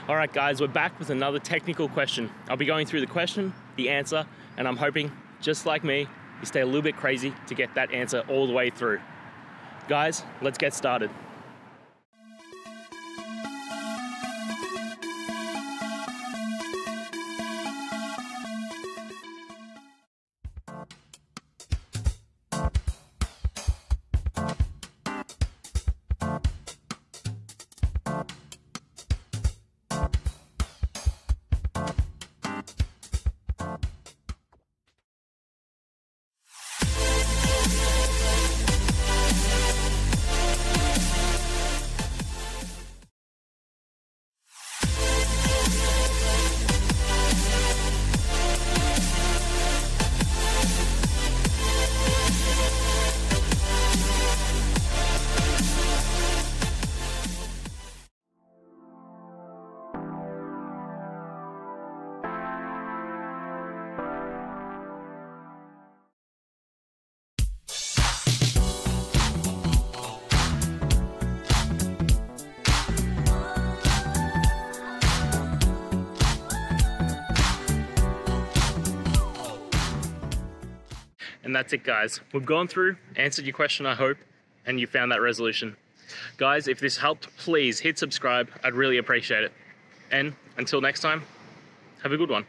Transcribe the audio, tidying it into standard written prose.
All right, guys, we're back with another technical question. I'll be going through the question, the answer, and I'm hoping, just like me, you stay a little bit crazy to get that answer all the way through. Guys, let's get started. And that's it, guys. We've gone through, answered your question, I hope, and you found that resolution. Guys, if this helped, please hit subscribe. I'd really appreciate it. And until next time, have a good one.